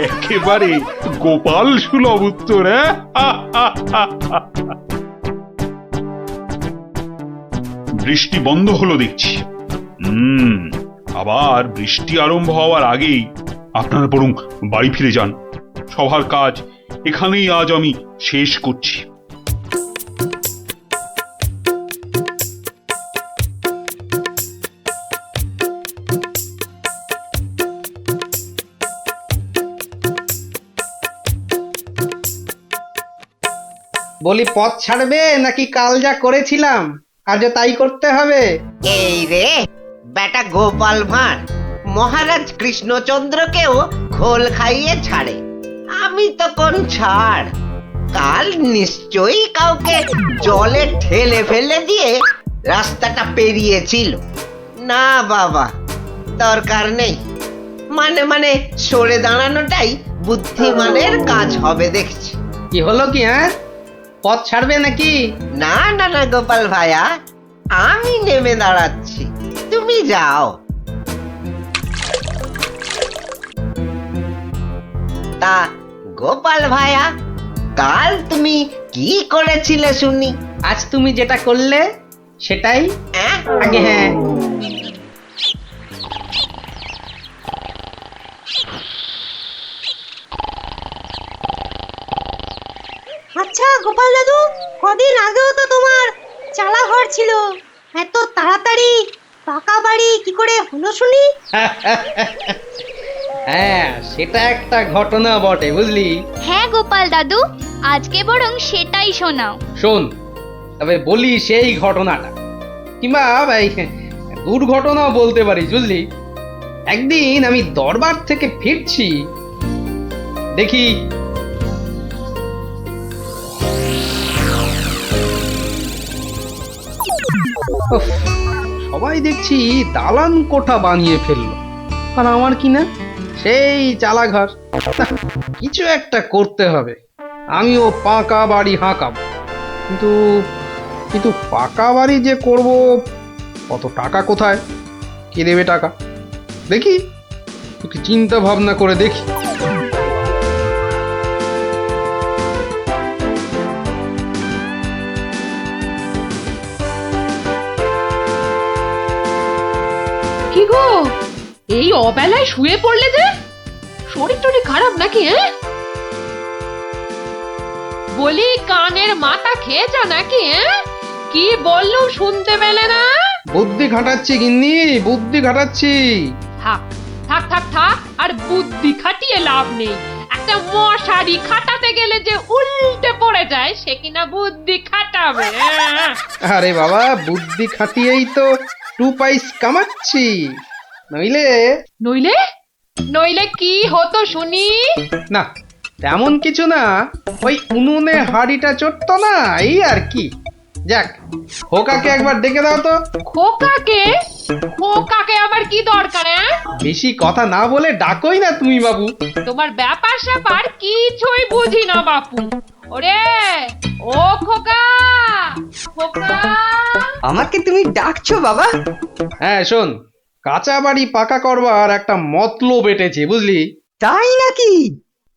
একেবারে গোপাল সুলভ উত্তর। বৃষ্টি বন্ধ হলো দেখছি। আবার বৃষ্টি আরম্ভ হওয়ার আগেই আপনারা বরং বাড়ি ফিরে যান। সবার কাজ এখানেই আজ আমি শেষ করছি। বলি পথ ছাড়বে নাকি কাল যা করেছিলাম আজও তাই করতে হবে? এই রে বেটা গোপাল ভাঁড় মহারাজ কৃষ্ণচন্দ্রকেও খোল খাইয়ে ছাড়ে, আমি তো কোন ছাড়। কাল নিশ্চয়ই কাউকে জলে ঠেলে ফেলে দিয়ে রাস্তাটা পেরিয়েছিল। না বাবা, দরকার নেই। মানে সরে দাঁড়ানোটাই বুদ্ধিমানের কাজ হবে দেখছি। কি হলো কি? পথ ছাড়বে নাকি? না না না গোপাল ভাইয়া, আমি নেমে দাঁড়াচ্ছি, তুমি যাও। তা গোপাল ভাইয়া, কাল তুমি কি করেছিলে শুনি? আজ তুমি যেটা করলে সেটাই আগে। হ্যাঁ, আচ্ছা গোপাল দাদু, কদিন আগেও তো তোমার চালা ঘর ছিল, এত তাড়াতাড়ি পাকা বাড়ি কি করে হলো শুনি? হ্যাঁ সেটা একটা ঘটনা বটে, বুঝলি? হ্যাঁ গোপাল দাদু, আজকে বরং সেটাই শোনাও। শোন, তবে বলি সেই ঘটনাটা, কিংবা এই দুর্ঘটনাও বলতে পারিস, বুঝলি? একদিন আমি দরবার থেকে ফিরছি, দেখি উফ, সবাই দেখছি দালান কোঠা বানিয়ে ফেললো, আর আমার কি না সেই চালাঘর। কিছু একটা করতে হবে, আমিও পাকা বাড়ি হাঁকাবো। কিন্তু কিন্তু পাকা বাড়ি যে করব, কত টাকা কোথায়, কে দেবে টাকা? দেখি একটু চিন্তা ভাবনা করে দেখি। কি গো, এই অবেলায় শুয়ে পড়লে যে? শরীর টরীর খারাপ নাকি? বলি কানের মাথা খেয়েছ নাকি? কি বললুম শুনতে পেলে না? বুদ্ধি খাটাচ্ছি গিন্নি, বুদ্ধি খাটাচ্ছি। থাক থাক থাক থাক, আর বুদ্ধি খাটিয়ে লাভ নেই। একটা মশারি খাটাতে গেলে যে উল্টে পড়ে যায়, সে কিনা বুদ্ধি খাটাবে? আরে বাবা, বুদ্ধি খাটিয়েই তো 2 পয়সা কামাচ্ছি, নইলে নইলে নইলে কি হতো শুনি? না, তেমন কিছু না, ওই উনুনে হাড়িটা চড়তো না, এই আর কি। যাক, খোকাকে একবার ডেকে দাও তো। খোকাকে? খোকাকে আবার কি দরকার? বেশি কথা না বলে ডাকোই না তুমি বাবু। তোমার ব্যাপার স্যাপার কিছুই বুঝি না বাপু। ওরে ও খোকা, খোকা! আমাকে তুমি ডাকছো বাবা? হ্যাঁ শোন, কাঁচা বাড়ি পাকা করবার একটা মতলব এটেছে, বুঝলি? তাই নাকি?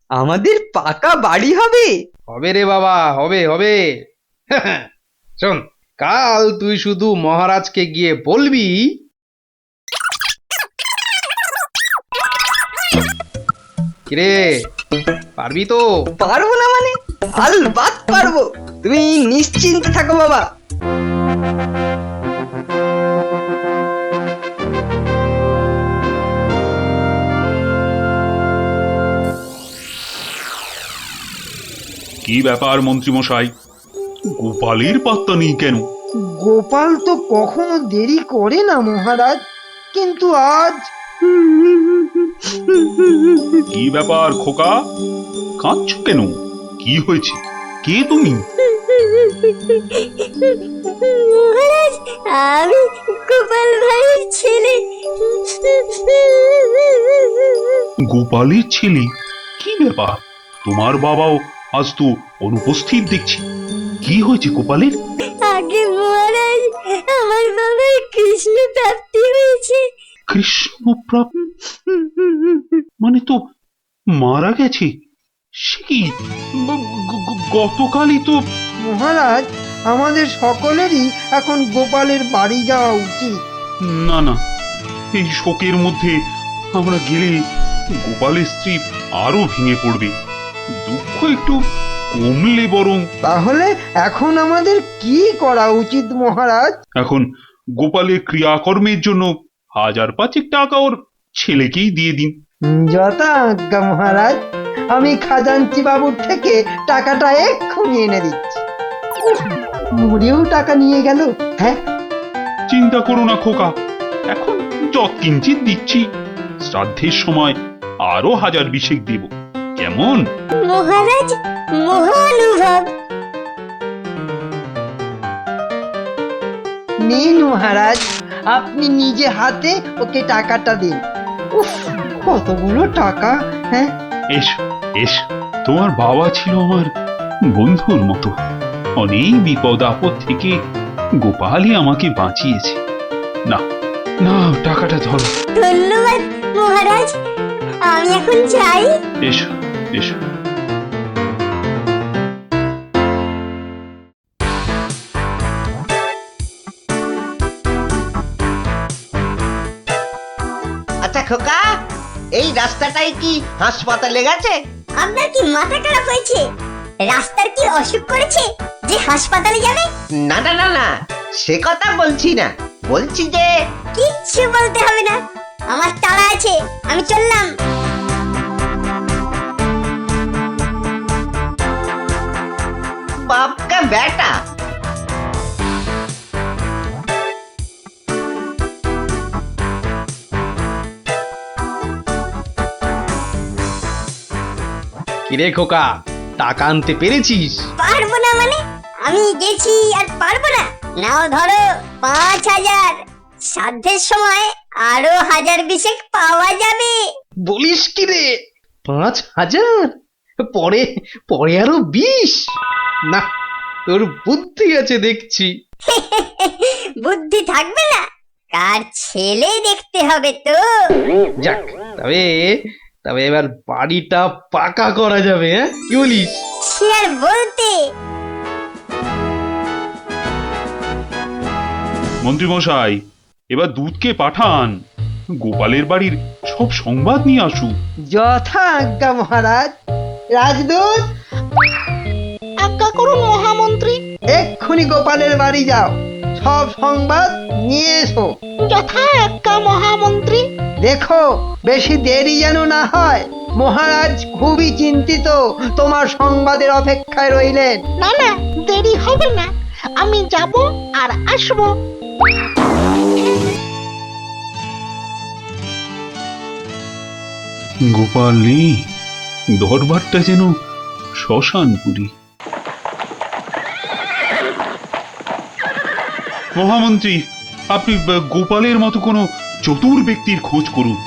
আমাদের পাকা বাড়ি হবে? হবে রে বাবা, হবে হবে। শোন, কাল তুই শুধু মহারাজকে গিয়ে বলবি, কিরে পারবি তো? পারবো না মানে? আলবাত পারবো, তুমি নিশ্চিন্তে থাকো বাবা। কি ব্যাপার মন্ত্রীমশাই, গোপালের পাত্তা নেই কেন? গোপাল তো কখনো দেরি করে না মহারাজ, কিন্তু আজ কি ব্যাপার খোকা, কাঁদছো কেন? কি হয়েছে? কে তুমি? মহারাজ, আমি গোপাল ভাইয়ের ছেলে। গোপালের ছেলে? কি ব্যাপার, তোমার বাবাও আজ তো অনুপস্থিত দেখছি। কি হয়েছে গোপালের? আগে মহারাজ, আমার বাবার কৃষ্ণ প্রাপ্তি হয়েছে। কৃষ্ণপ্রাপ মানে তো মারা গেছে। সে কি গতকালই তো। মহারাজ, আমাদের সকলেরই এখন গোপালের বাড়ি যাওয়া উচিত। না না, এই শোকের মধ্যে আমরা গেলে গোপালের স্ত্রী আরো ভেঙে পড়বে। দুঃখ একটু কমলে বরং। তাহলে এখন আমাদের কি করা উচিত মহারাজ? এখন গোপালের ক্রিয়াকর্মের জন্য 1000-5 টাকা ওর ছেলেকেই দিয়ে দিন। যথা আজ্ঞা মহারাজ। আমি খাজাঞ্চি বাবুর থেকে টাকাটা এক্ষুনি এনে দিচ্ছি। উফ, মরেও টাকা নিয়ে গেল। হ্যাঁ, চিন্তা করো না খোকা, এখন যৎকিঞ্চিৎ দিচ্ছি। শ্রাদ্ধের সময় আরো 1000 দেব, কেমন? মহারাজ মহানুভব। নিন মহারাজ, আপনি নিজে হাতে ওকে টাকাটা দিন। উফ, কতগুলো টাকা! হ্যাঁ, এসো এসো, তোমার বাবা ছিল আমার বন্ধুর মতো। অনেক বিপদ আপদ থেকে গোপালই আমাকে বাঁচিয়েছে। না না, টাকাটা ধরো। ধন্যবাদ মহারাজ, আমি এখন যাই। এসো এসো। আচ্ছা খোকা, এই রাস্তাটাই কি হাসপাতালে গেছে? আপনার কি মাথা খারাপ হয়েছে? রাস্তার কি অসুখ করেছে যে হাসপাতালে যাবে? না না না না, সে কথা বলছি না, বলছি যে কিচ্ছু বলতে হবে না, আমার তাড়া আছে, আমি চললাম। বাপ কা বেটা। কিরে খোকা, টাকা আনতে পেরেছিস? পারবো না মানে? আমি গেছি আর পারবো না? নাও ধরো 5000। শ্রাদ্ধের সময় আরো 1000 পাওয়া যাবে। বলিস কি রে? 5000? পরে পরে আরো 20? না, তোর বুদ্ধি আছে দেখছি। বুদ্ধি থাকবে না? কার ছেলে দেখতে হবে তো। যাক, তবে তবে এবার বাড়িটা পাকা করা যাবে। হ্যাঁ, কি বলিস? সে আর বলতে। মন্ত্রী মশাই, এবার দুধকে পাঠান, গোপালের বাড়ির সব সংবাদ নিয়ে আসুক। যথা আজ্ঞা মহারাজ। রাজদূত, আজ্ঞা করুন মহামন্ত্রী। এক্ষুনি গোপালের বাড়ি যাও, সব সংবাদ নিয়ে এসো। যথা আজ্ঞা মহামন্ত্রী। দেখো বেশি দেরি যেন না হয়। মহারাজ খুবই চিন্তিত, তোমার সংবাদের অপেক্ষায় রইলেন। না না, দেরি হবে না, আমি যাব আর আসবো। গোপাল নেই, দরবারটা যেন শ্মশানপুরী। মহামন্ত্রী, আপনি গোপালের মতো কোনো চতুর ব্যক্তির খোঁজ করুন,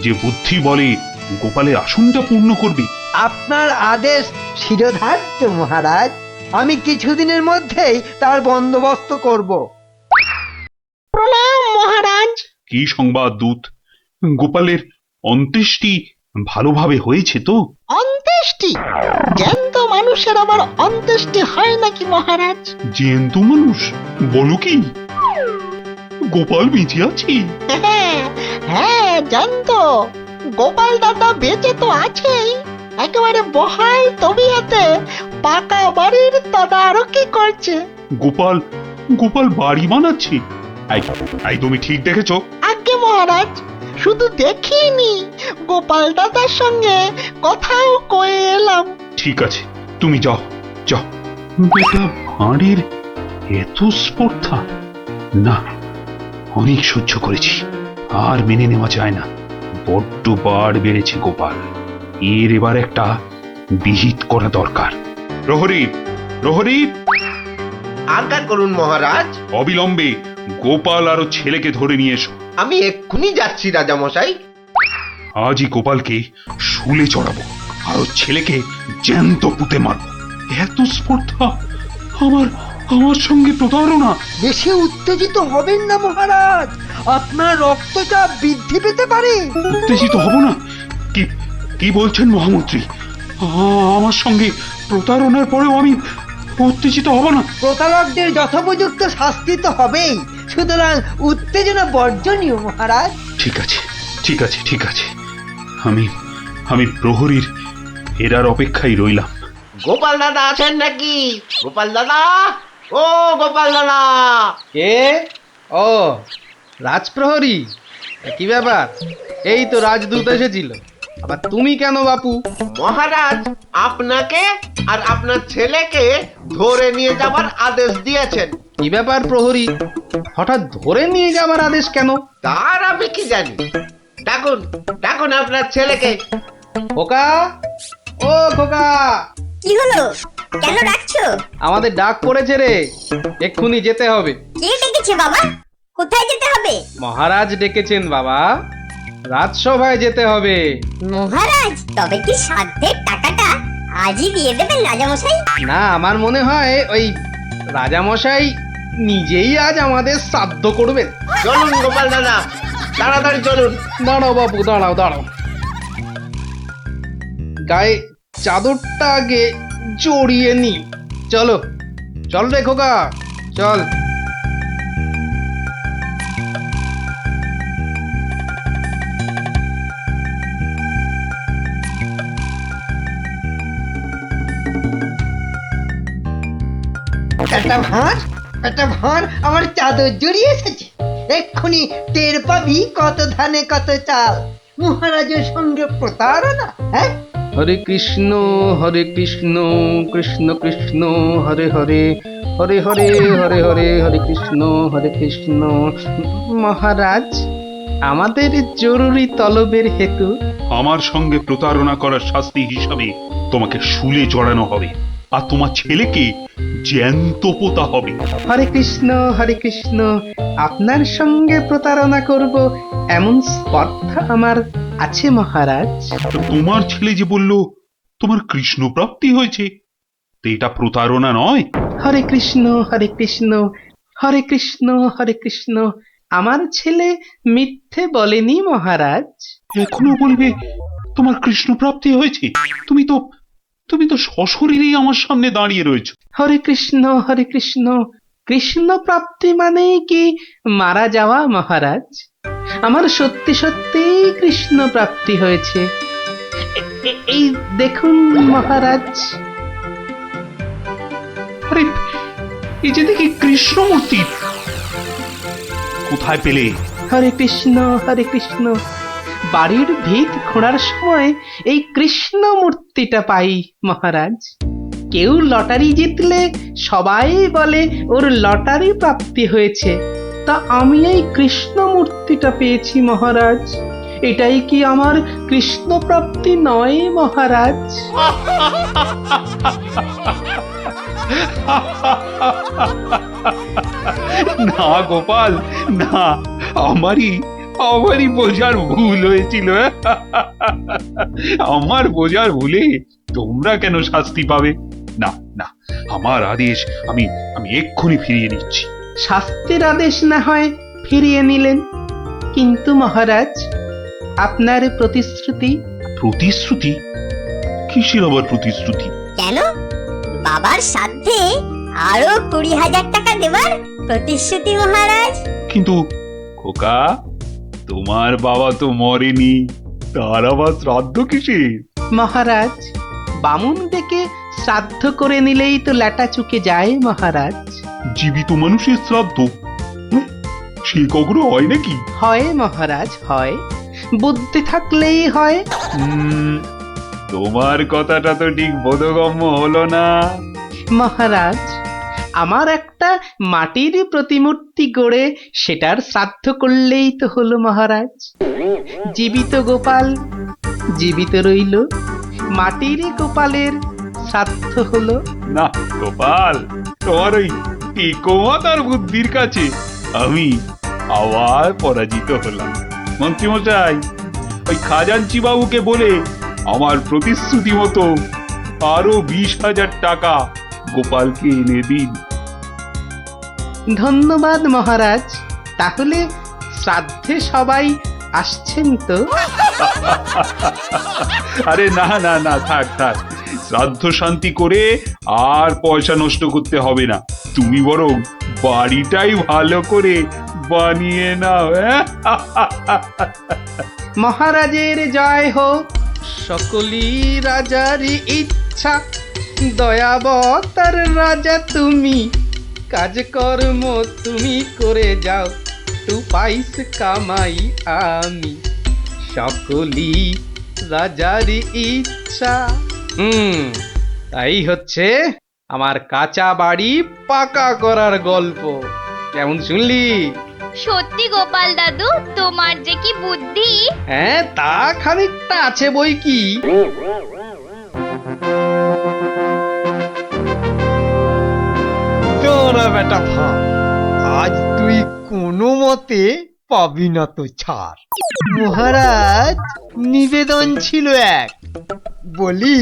যে বুদ্ধি বলে গোপালের আসনটা পূর্ণ করবে। আপনার আদেশ শিরোধার্য মহারাজ। আমি কিছুদিনের মধ্যেই তার বন্দোবস্ত করব। প্রণাম মহারাজ। কি সংবাদ দূত? গোপালের অন্ত্যেষ্টি ভালোভাবে হয়েছে তো? অন্ত্যেষ্টি? জ্যান্ত মানুষের আবার অন্ত্যেষ্টি হয় নাকি মহারাজ? জ্যান্ত মানুষ? বলো কি? গোপাল বেঁচে আছে? হ্যাঁ, জ্যান্ত। গোপাল দাদা বেঁচে তো আছেই, একেবারে বহাল তবিয়তে পাকা বাড়ির তদারকি করছে। গোপাল গোপাল বাড়ি বানাচ্ছে? এই তুমি ঠিক দেখেছো? আজ্ঞে মহারাজ, শুধু দেখিনি, গোপাল দাদার সঙ্গে কথাও কয়ে এলাম। ঠিক আছে, তুমি যাও যাও। বেটা ভাঁড়ের এত স্পর্ধা! না, অনেক সহ্য করেছি, আর মেনে নেওয়া যায় না। বড্ড বাড় বেড়েছে গোপাল, এর এবার একটা বিহিত করা দরকার। প্রহরী, প্রহরী, আজ্ঞা করুন মহারাজ। অবিলম্বে গোপাল আর ওর ছেলেকে ধরে নিয়ে এসো। আমি এক্ষুনি যাচ্ছি রাজামশাই। আজই গোপালকে শুলে চড়াবো, আর ওর ছেলেকে জ্যান্ত পুঁতে মারবো। এত স্পর্ধা! আমার আমার সঙ্গে প্রতারণা! বেশি উত্তেজিত হবেন না মহারাজ, আপনার রক্তচাপ বৃদ্ধি পেতে পারে। উত্তেজিত হব না? কি কি বলছেন মহামন্ত্রী? আমার সঙ্গে প্রতারণার পরেও আমি উত্তেজিত হব না? প্রতারকদের যথোপযুক্ত শাস্তি তো হবেই, সুতরাং উত্তেজনা বর্জনীয় মহারাজ। ঠিক আছে, ঠিক আছে, ঠিক আছে। আমি আমি প্রহরীর এরার অপেক্ষায় রইলাম। গোপাল দাদা আছেন নাকি? গোপাল দাদা, ও গোপাল দাদা। কে? ও, রাজপ্রহরী। কি ব্যাপার? এই তো রাজদূত এসেছিল। আবার তুমি কেন বাপু? মহারাজ আপনাকে আর আপনার ছেলেকে ধরে নিয়ে যাবার আদেশ দিয়েছেন। কি ব্যাপার প্রহরী? হঠাৎ ধরে নিয়ে যাওয়ার আদেশ কেন? তার আমি কি জানি। ডাকুন, ডাকুন আপনার ছেলেকে। খোকা, ও খোকা, কি হলো? কেন ডাকছো? আমাদের ডাক পড়েছে রে, এক্ষুনি যেতে হবে। কে ডেকেছে বাবা? কোথায় যেতে হবে? মহারাজ ডেকেছেন বাবা, রাজসভায় যেতে হবে। মহারাজ, তবে কি সাধ্যের টাকাটা আজই দিয়ে দেবেন রাজামশাই? না, আমার মনে হয় ওই রাজামশাই নিজেই আজ আমাদের শ্রাদ্ধ করবেন। চলুন গোপাল দাদা, তাড়াতাড়ি চলুন। দাঁড়াও বাপু, দাঁড়াও দাঁড়াও, গায়ে চাদরটা আগে জড়িয়ে নি। চলো, চল রে খোকা, চল। একটা ভাঁড় আমার চাদর জড়িয়ে এসেছে। এক্ষুনি টের পাবি কত ধানে কত চাল। মহারাজের সঙ্গে প্রতারণা, হ্যাঁ? হরে কৃষ্ণ কৃষ্ণ কৃষ্ণ হরে হরে, হরে হরে হরে হরে, হরে কৃষ্ণ। মহারাজ, আমাদের জরুরি তলবের হেতু আমার সঙ্গে প্রতারণা করার শাস্তি হিসাবে তোমাকে শুলে চড়ানো হবে, আর তোমার ছেলেকে জ্যান্ত পোতা হবে। হরে কৃষ্ণ, আপনার সঙ্গে প্রতারণা করব এমন স্পর্ধা আমার আছে মহারাজ। তো তোমার ছেলে যে বলল তোমার কৃষ্ণ প্রাপ্তি হয়েছে, তো এটা প্রতারণা নয়? হরে কৃষ্ণ হরে কৃষ্ণ, আমার ছেলে মিথ্যে বলেনি মহারাজ। এখনো বলবে তোমার কৃষ্ণ প্রাপ্তি হয়েছে? তুমি তো সশরীরেই আমার সামনে দাঁড়িয়ে রয়েছো। হরে কৃষ্ণ, কৃষ্ণ প্রাপ্তি মানেই কি মারা যাওয়া মহারাজ? আমার সত্যি সত্যি কৃষ্ণ প্রাপ্তি হয়েছে। এই দেখুন মহারাজ। আরে, এই যে দেখি কৃষ্ণমূর্তি, কোথায় পেলে? হরে কৃষ্ণ, বাড়ির ভিত খোঁড়ার সময় এই কৃষ্ণ মূর্তিটা পাই মহারাজ। কেউ লটারি জিতলে সবাই বলে ওর লটারি প্রাপ্তি হয়েছে, তা আমি এই কৃষ্ণ মূর্তিটা পেয়েছি মহারাজ। এটাই কি আমার কৃষ্ণ প্রাপ্তি নয় মহারাজ? না গোপাল, না, আমারই বোঝার ভুল হয়েছিল। আমার বোঝার ভুলে তোমরা কেন শাস্তি পাবে? না না, আমার আদেশ আমি এক্ষুনি ফিরিয়ে নিচ্ছি। শাস্তির আদেশ না হয় ফিরিয়ে নিলেন, কিন্তু মহারাজ আপনার প্রতিশ্রুতি? প্রতিশ্রুতি? কিসের আবার প্রতিশ্রুতি? কেন? বাবার সাধ্যে আরো 20,000 টাকা দেবার প্রতিশ্রুতি মহারাজ। কিন্তু খোকা, তোমার বাবা তো মরেনি, তার আবার শ্রাদ্ধ কিসের? মহারাজ, বামুন ডেকে শ্রাদ্ধ করে নিলেই তো ল্যাটা চুকে যায় মহারাজ। জীবিত মানুষের শ্রাদ্ধ সে কখনো হয় নাকি? হয় মহারাজ, হয়, বুদ্ধি থাকলেই হয়। তোমার কথাটা তো ঠিক বোধগম্য হলো না। মহারাজ, আমার একটা মাটির প্রতিমূর্তি গড়ে সেটার শ্রাদ্ধ করলেই তো হলো মহারাজ। জীবিত গোপাল জীবিত রইল, মাটির গোপালের শ্রাদ্ধ হলো। না গোপাল, তোমার ওই টিকোমাতার বুদ্ধির কাছে আমি আবার পরাজিত হলাম। মন্ত্রীমশাই, ওই খাজাঞ্চি বাবুকে বলে আমার প্রতিশ্রুতি মতো আরো 20,000 টাকা গোপালকে এনে দিন। ধন্যবাদ মহারাজ। তাহলে শ্রাদ্ধে সবাই আসছেন তো? আরে না না না, থাক থাক, শ্রাদ্ধ শান্তি করে আর পয়সা নষ্ট করতে হবে না। তুমি বরং বাড়িটাই ভালো করে বানিয়ে নাও। মহারাজের জয় হোক, সকলি রাজারই ইচ্ছা, দয়াবতার রাজা তুমি, কাজকর্ম তুমি করে যাও, তু পাইস কামাই আমি, সকলি রাজারই ইচ্ছা। তাই হচ্ছে আমার কাঁচা বাড়ি পাকা করার গল্প। কেমন শুনলি? সত্যি গোপাল দাদু, তোমার যে কি বুদ্ধি! হ্যাঁ, তা খানিকটা আছে বই কি। তোরা বেটা ভাই, আজ তুই কোনো মতে পাবি না তো ছাড়। মহারাজ নিবেদন ছিল এক, বলি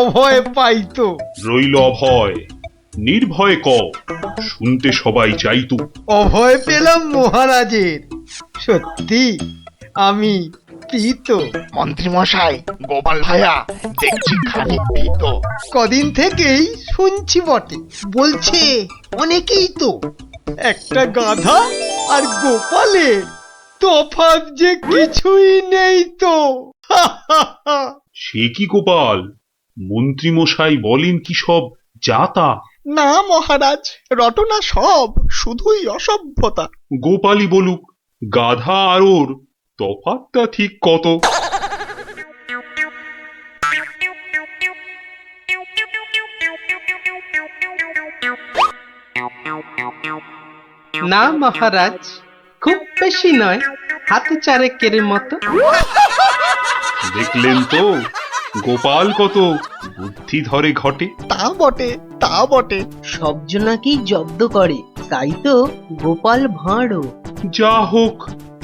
অভয় পাইতো। রইল অভয়, নির্ভয় ক, শুনতে সবাই চাইতো। অভয় পেলাম মহারাজের, সত্যি আমি প্রীত। মন্ত্রী মশাই, গোপাল ভাইয়া দেখছি খানিক ভীত। কদিন থেকেই শুনছি বটে, বলছে অনেকেই তো একটা গাধা আর গোপালের তফাৎ যে কিছুই নেই তো। সে কি গোপাল, মন্ত্রী মশাই বলেন কি সব যাতা? না মহারাজ, রটনা সব, শুধুই অসভ্যতা। গোপালই বলুক, গাধা আর ওর তফাৎটা ঠিক কত? না মহারাজ, খুব বেশি নয়, হাতে চারেকের মতো। দেখলেন তো গোপাল কত বুদ্ধি ধরে ঘটে। তা বটে, তা বটে। সব জনাকেই জব্দ করে, তাই তো গোপাল ভাঁড়ও। যা হোক,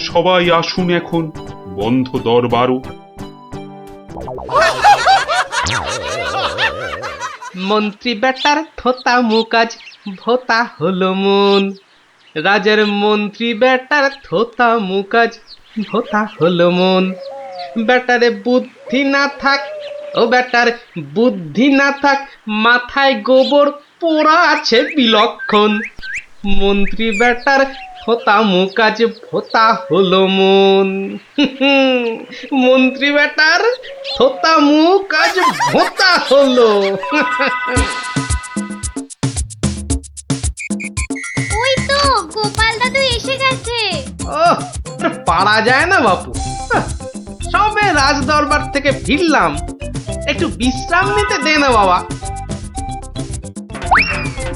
সবাই আসুন এখন, বন্ধ দরবারও। মন্ত্রী বেটার থোতা মুকাজ ভোতা হলো মন, রাজার মন্ত্রী বেটার থোতা মুকাজ ভোতা হলো মন। বেটারে বুদ্ধি না থাক, ও বেটার বুদ্ধি না থাক, মাথায় গোবর পোড়া আছে বিলক্ষণ। মন্ত্রী বেটার থোতা মুকাজ ভোতা হলো মন। মন্ত্রী বেটার থোতা মুকাজ ভোতা হলো। ওই তো গোপাল দাদু এসে গেছে। ওহ, পারা যায় না বাপু। সবে রাজ দরবার থেকে ফিরলাম, একটু বিশ্রাম নিতে দে না বাবা।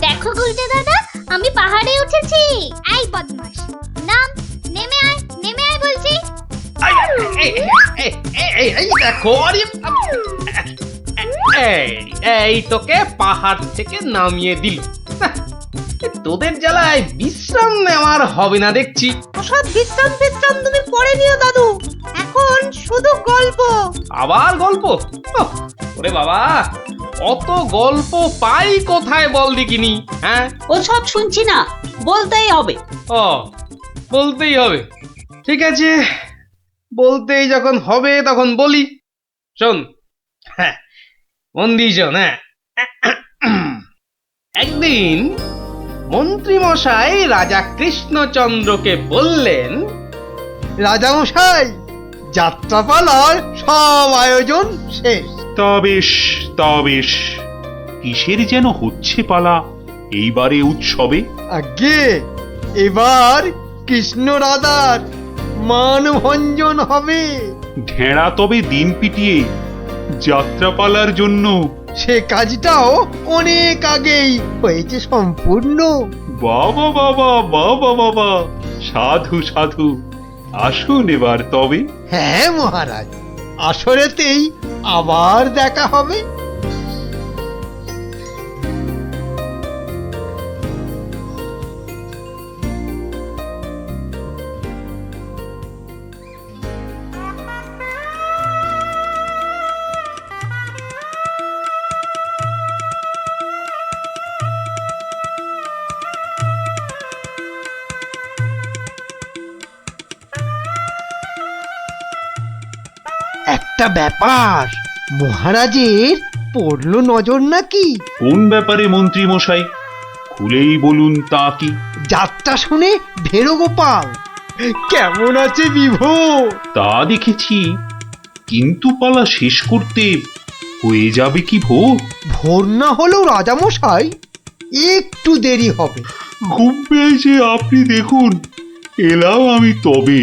দেখো গুলটে দাদা, আমি পাহাড়ে উঠেছি। এই বদমাশ, নাম, নেমে আয়, নেমে আয় বলছি। এই দেখো, আরে, এই তোকে পাহাড় থেকে নামিয়ে দিল। তোদের জ্বালায় বিশ্রাম নেওয়ার হবে না দেখছি। ওসব বিশ্রাম বিশ্রাম তুমি পরে নিও দাদু, এখন শুধু গল্প। আবার গল্প? ওহ, ওরে বাবা, অত গল্প পাই কোথায় বল দেখিনি? হ্যাঁ, ওসব শুনছি না, বলতেই হবে। ও, বলতেই হবে। ঠিক আছে, বলতেই যখন হবে তখন বলি। শোন, হ্যাঁ, মন দিয়ে শোন। হ্যাঁ, একদিন মন্ত্রী মশাই রাজা কৃষ্ণচন্দ্রকে বললেন, রাজামশাই, যাত্রাপালার সব আয়োজন শেষ। তা বেশ, তা বেশ, কিসের যেন হচ্ছে পালা এইবারে উৎসবে? আগে এবার কৃষ্ণ রাধার মানভঞ্জন হবে। ঢেঁড়া তবে দিন পিটিয়ে যাত্রাপালার জন্য। সে কাজটাও অনেক আগেই হয়েছে সম্পূর্ণ। বাবা বাবা বাবা বাবা, সাধু সাধু, আসুন এবার তবে। হ্যাঁ মহারাজ, আসরেতেই আবার দেখা হবে। একটা ব্যাপার, মহারাজের পড়লো নজর নাকি? কোন ব্যাপারে মন্ত্রী মশাই? খুলেই বলুন তা কি। যাত্রা শুনে ভেরো গোপাল কেমন আছে বিভোর? তা দেখেছি, কিন্তু পালা শেষ করতে হয়ে যাবে কি ভোর? ভোর না হলেও রাজামশাই একটু দেরি হবে। ঘুম পেয়েছে আপনি দেখুন, এলাম আমি তবে।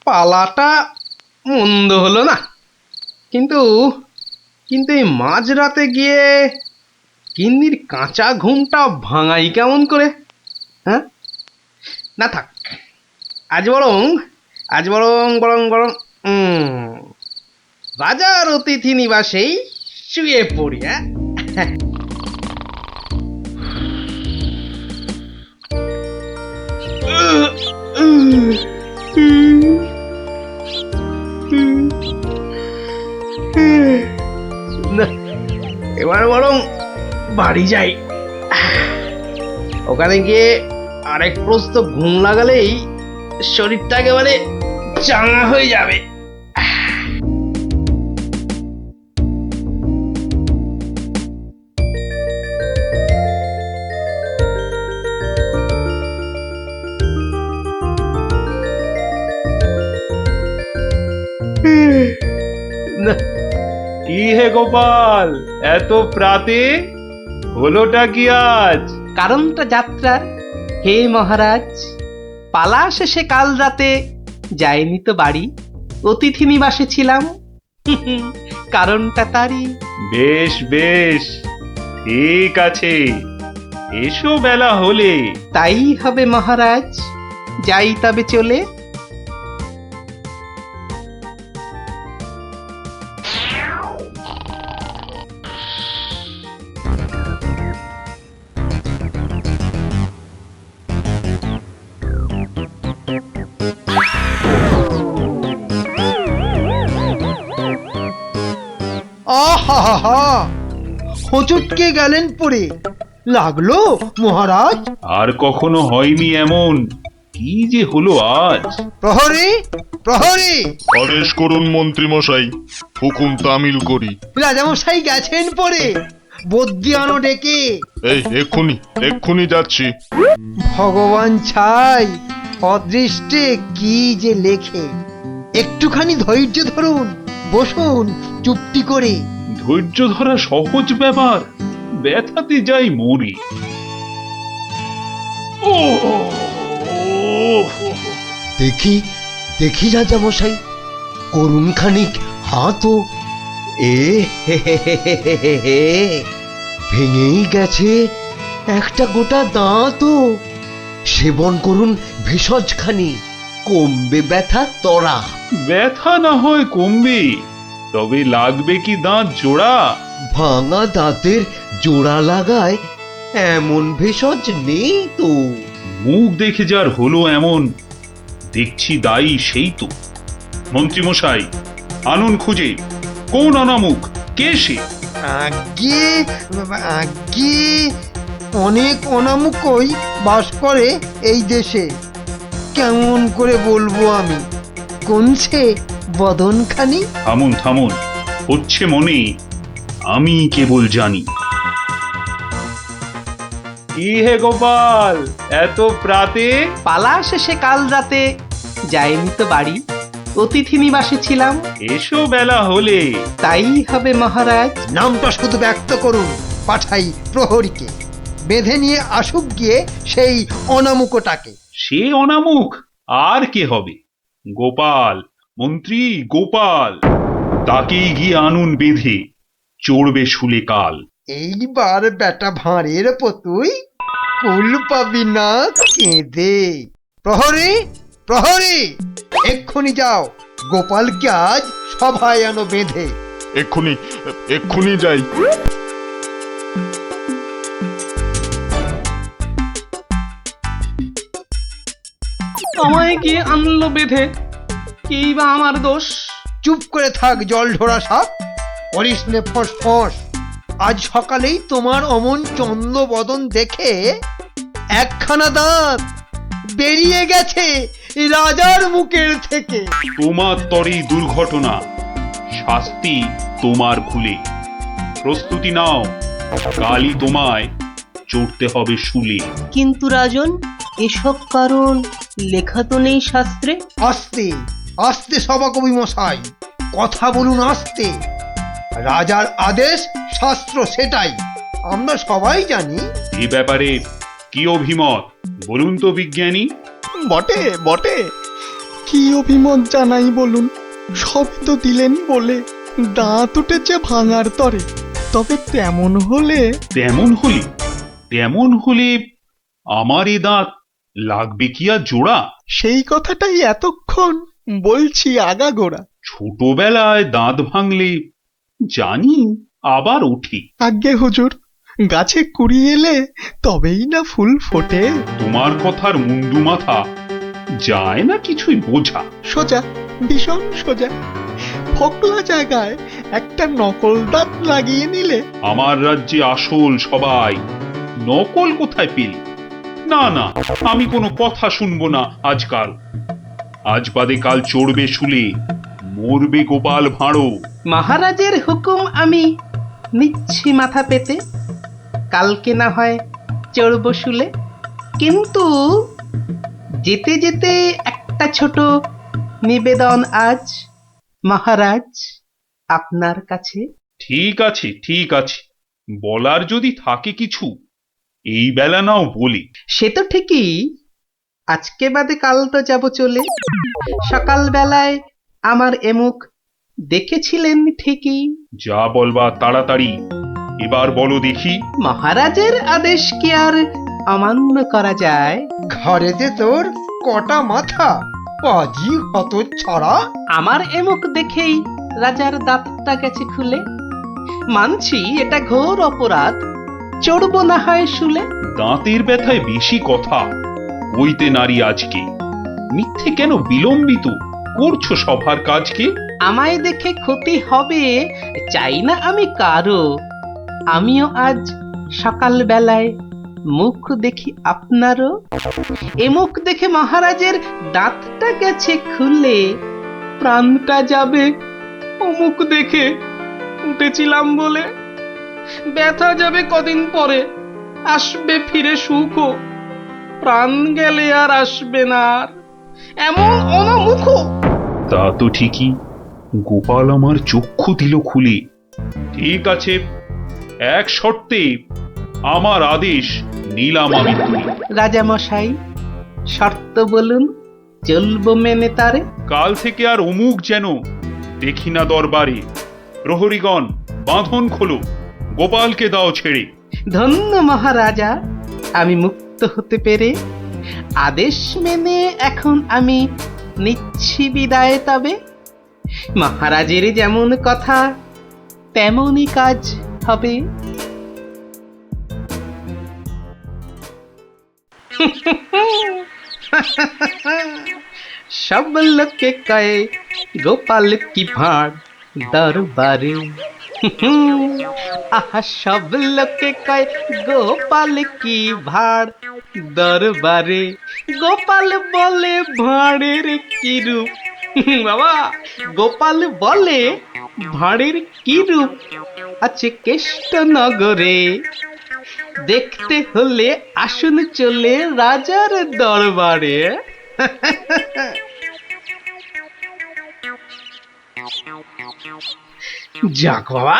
পালাটা মন্দ হলো না, কিন্তু কিন্তু এই মাঝরাতে গিয়ে গিন্নির কাঁচা ঘুমটা ভাঙাই কেমন করে? হ্যাঁ, না থাক, আজ বরং বরং রাজার অতিথি নিবাসেই শুয়ে পড়ি। হ্যাঁ, না, এবার বরং বাড়ি যাই। ওখানে গিয়ে আরেক প্রস্ত ঘুম লাগালেই শরীরটা একেবারে চাঙা হয়ে যাবে। না, কি হে গোপাল, এত প্রাতে হলোটা কি আজ? কারণটা যাত্রার, হে মহারাজ, পালা শেষে কাল রাতে যাইনি তো বাড়ি, অতিথি নিবাসে ছিলাম। কারণটা তারই। বেশ বেশ, ঠিক আছে, এসো বেলা হলে। তাই হবে মহারাজ, যাই তবে চলে। আহা, হোঁচটকে গেলেন পড়ে, লাগলো মহারাজ? আর কখনো হয়নি এমন, কি যে হলো আজ? প্রহরী, প্রহরী! আদেশ করুন মন্ত্রী মশাই, হুকুম তামিল করি। রাজামশাই গেছেন পড়ে, বদ্যি আনো ডেকে। এই এক্ষুনি যাচ্ছি। ভগবান ছাই, অদৃষ্টে কি যে লেখে। একটুখানি ধৈর্য ধরুন, বসুন চুপটি করে। ধৈর্য ধরা সহজ ব্যাপার, ব্যথাতে যাই মরি। ও দেখি দেখি রাজামশাই, করুন খানিক হাতও। ভেঙেই গেছে একটা গোটা দাঁতও। সেবন করুন ভেষজ খানি, কমবে ব্যথা তরা। ব্যথা না হয় কমবে, তবে লাগবে কি দাঁত জোড়া? ভাঙা দাঁতের জোড়া লাগায় এমন ভেষজ নেই তো। মুখ দেখে যার হলো এমন, দেখছি দায়ী সেই তো। মন্ত্রী মশাই, আনুন খুঁজে, কোন অনামুখ, কে সে? আগে আগে অনেক অনামুকই বাস করে এই দেশে। কেমন করে বলবো আমি, কোনছে বদনখানি? থামুন থামুন, হচ্ছে মনে, আমি কেবল জানি। কি হে গোপাল, এত প্রাতে? পালা শেষে কাল রাতে যাইনি তো বাড়ি, অতিথি নিবাসে ছিলাম। এসো বেলা হলে। তাই হবে মহারাজ। নামটা শুধু ব্যক্ত করুন, পাঠাই প্রহরীকে, বেঁধে নিয়ে আসুক গিয়ে সেই অনামুকটাকে। সে অনামুখ আর কে হবে? গোপাল, মন্ত্রী গোপাল, তাকেই গিয়ে আনুন বেঁধে, চড়বে শুলে কাল। এইবার বেটা ভাঁড়ের পতুই কুল পাবি না কেঁদে। প্রহরী, প্রহরী! এক্ষুনি যাও, গোপালকে আজ সভায় আনো বেঁধে। এক্ষুনি যাই। আমায় গিয়ে আনলো বেঁধে, কি বা আমার দোষ? চুপ করে থাক জল ঢোড়া সাপ, করিস নে ফোঁস ফোঁস। আজ সকালেই তোমার অমন চন্দ্র বদন দেখে একখানা দাঁত বেরিয়ে গেছে রাজার মুখের থেকে। তোমার তরে দুর্ঘটনা, শাস্তি তোমার ভুলে। প্রস্তুতি নাও, কালই তোমায় চড়তে হবে শুলে। কিন্তু রাজন, এসব কারণ লেখা তো নেই শাস্ত্রে। আস্তে আস্তে সভাকবি মশাই, কথা বলুন আস্তে। রাজার আদেশ শাস্ত্র সেটাই আমরা সবাই জানি। এ ব্যাপারে কি অভিমত বলুন তো বিজ্ঞানী? বটে বটে, কি অভিমত জানাই বলুন? সবই তো দিলেন বলে, দাঁত উঠেছে ভাঙার তরে। তবে তেমন হলে তেমন হলে আমার এ দাঁত লাগবে কি আর জোড়া? সেই কথাটাই এতক্ষণ বলছি আগাগোড়া। ছোটবেলায় দাঁত ভাঙলে জানি আবার ওঠে। আজ্ঞে হুজুর, গাছে কুড়ি এলে তবেই না ফুল ফোটে। তোমার কথার মুন্ডু মাথা যায় না কিছুই বোঝা। সোজা, ভীষণ সোজা। ফোকলা জায়গায় একটা নকল দাঁত লাগিয়ে নিলে। আমার রাজ্যে আসল সবাই, নকল কোথায় পেলি? না না, আমি কোনো কথা শুনবো না আজকাল। আজ বাদে কাল চড়বে শুলে, মরবে গোপাল ভাঁড়ো। মহারাজের হুকুম আমি নিচ্ছি মাথা পেতে, কালকে না হয় চড়ব শুলে। কিন্তু যেতে যেতে একটা ছোট নিবেদন আজ মহারাজ আপনার কাছে। ঠিক আছে, বলার যদি থাকে কিছু এই বেলা নাও বলি। সে তো ঠিকই, আজকে বাদে কাল তো যাব চলে। সকাল বেলায় আমার এমুখ দেখেছিলেন ঠিকই। যা বলবা তাড়াতাড়ি এবার বলো দেখি। মহারাজের আদেশ কি আর অমান্য করা যায়? ঘরে যে তোর কটা মাথা, পাজি হত ছড়া। আমার এমুখ দেখেই রাজার দাঁতটা গেছে খুলে। মানছি এটা ঘোর অপরাধ, চড়ব না হয় শুলে। দাঁতের ব্যথায় বেশি কথা কইতে নারী আজকে। মিথ্যে কেন বিলম্বিত করছো সভার কাজকে? আমায় দেখে ক্ষতি হবে চাই না আমি কারো। আমিও আজ সকাল বেলায় মুখ দেখি আপনারও। এ মুখ দেখে মহারাজের দাঁতটা গেছে খুলে, প্রাণটা যাবে ও মুখ দেখে উঠেছিলাম বলে। ব্যথা যাবে কদিন পরে, আসবে ফিরে সুখ। প্রাণ গেলে আর আসবে না আর এমন অনমুখ। তা তো ঠিকই, গোপাল আমার চক্ষু দিল খুলে। ঠিক আছে, এক শর্তে আমার আদেশ নিলাম আমি তুলে। রাজা মশাই, শর্ত বলুন, চলবো মেনে তারে। কাল থেকে আর অমুক যেন দেখি না দরবারে। প্রহরীগণ বাঁধন খোলো, গোপালকে দাও ছেড়ে। ধন্য মহারাজা, আমি মুক্ত হতে পেরে। আদেশ মেনে এখন আমি নিচ্ছি বিদায়। তবে মহারাজের যেমন কথা তেমনই কাজ হবে। সব লোকে কয়ে গোপাল কি ভাঁড় দরবারে। আহা, সব লোকে কয় গোপাল কি ভাঁড় দরবারে। গোপাল বলে ভাঁড়ের কি রূপ। বাবা, গোপাল বলে ভাঁড়ের কি রূপ আছে কেষ্ট নগরে। দেখতে হলে আসুন চলে রাজার দরবারে। যাক বাবা,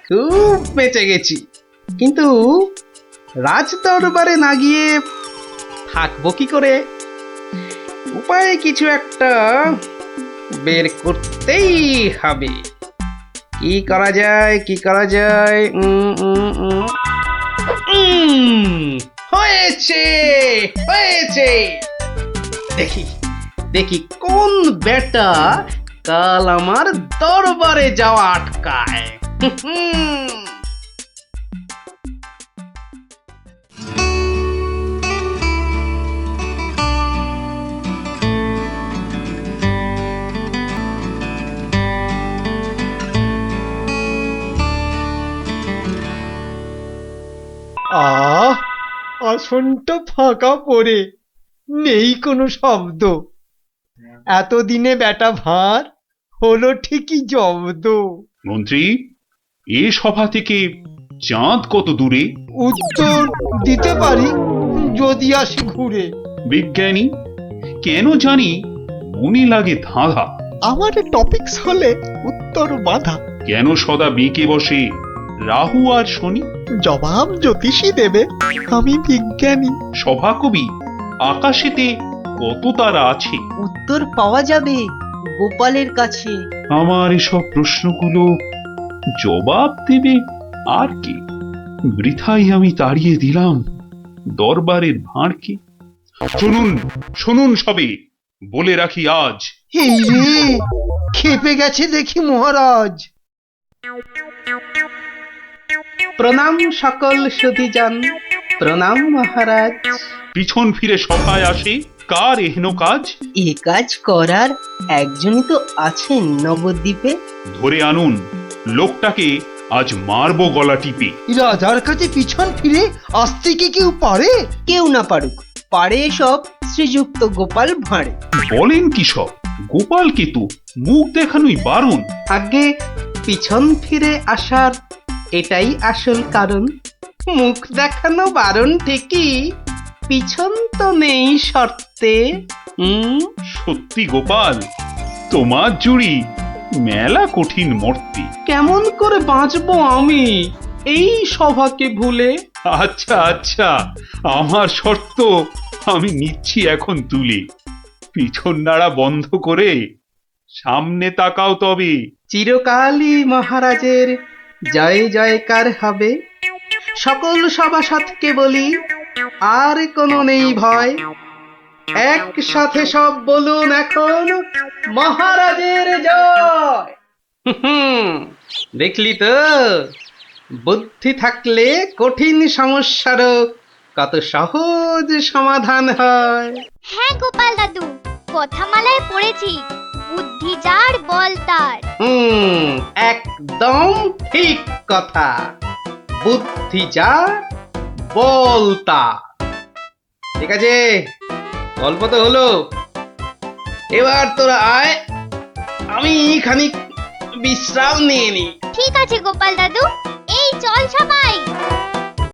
খুব বেঁচে গেছি। কিন্তু রাজ দরবারে না গিয়ে থাকবো কি করে? উপায় কিছু একটা বের করতেই হবে। কি করা যায়? হয়েছে হয়েছে, দেখি কোন বেটা কাল আমার দরবারে যাওয়া আটকায়। আহ, আসনটা ফাঁকা পড়ে নেই কোনো শব্দ। এতদিনে বেটা ভাঁড় হলো ঠিকই জব্দ। মন্ত্রী, এ সভা থেকে চাঁদ কত দূরে? উত্তর দিতে পারি যদি আসি ঘুরে। বিজ্ঞানী, কেন জানি মনে লাগে ধাঁধা। আমার টপিকস হলে উত্তর বাধা। কেন সদা বেঁকে বসে রাহু আর শনি? জবাব জ্যোতিষী দেবে, আমি বিজ্ঞানী। সভাকবি, আকাশেতে কত তারা আছে? উত্তর পাওয়া যাবে গোপালের কাছে। আমার এসব প্রশ্নগুলো জবাব দেবে আর কে? বৃথাই আমি তাড়িয়ে দিলাম দরবারের ভাঁড়কে। শুনুন, শুনুন সবে, বলে রাখি আজ। এই রে, খেপে গেছে দেখি মহারাজ। প্রণাম সকল সুধীজন, প্রণাম মহারাজ। পিছন ফিরে সভায় আসে কার এহেন কাজ? এ কাজ করার একজনই তো আছেন নবদ্বীপে। ধরে আনুন লোকটাকে, আজ মারবো গলা টিপে। রাজার কাছে পিছন ফিরে আসতে কি কেউ পারে? কেউ না পারুক, পারে এসব শ্রীযুক্ত গোপাল ভাঁড়ে। বলেন কি সব? গোপালকে তো মুখ দেখানোই বারণ। আগে পিছন ফিরে আসার এটাই আসল কারণ। মুখ দেখানো বারণ ঠিকই, পিছন তো নেই শর্তে। সত্যি গোপাল, তোমার জুড়ি মেলা কঠিন মর্তে। কেমন করে বাঁচবো আমি এই সভাকে ভুলে? আচ্ছা আচ্ছা, আমার শর্ত আমি নিচ্ছি এখন তুলে। পিছন নাড়া বন্ধ করে সামনে তাকাও তবে। চিরকালই মহারাজের জয় জয়কার হবে। সকল সভাসদকে বলি, আর কোনো নেই ভয়। একসাথে সব বলুন এখন, মহারাজের জয়। দেখলি তো, বুদ্ধি থাকলে কঠিন সমস্যারও কত সহজ সমাধান হয়। হ্যাঁ গোপাল দাদু, কথামালায় পড়েছি, বুদ্ধি যার বল তার। একদম ঠিক কথা। বুদ্ধি যা, বল তার। ঠিক আছে, গল্প তো হলো, এবার তোরা আয়, আমি খানিক বিশ্রাম নিয়ে নি। ঠিক আছে গোপাল দাদু, এই চল সবাই।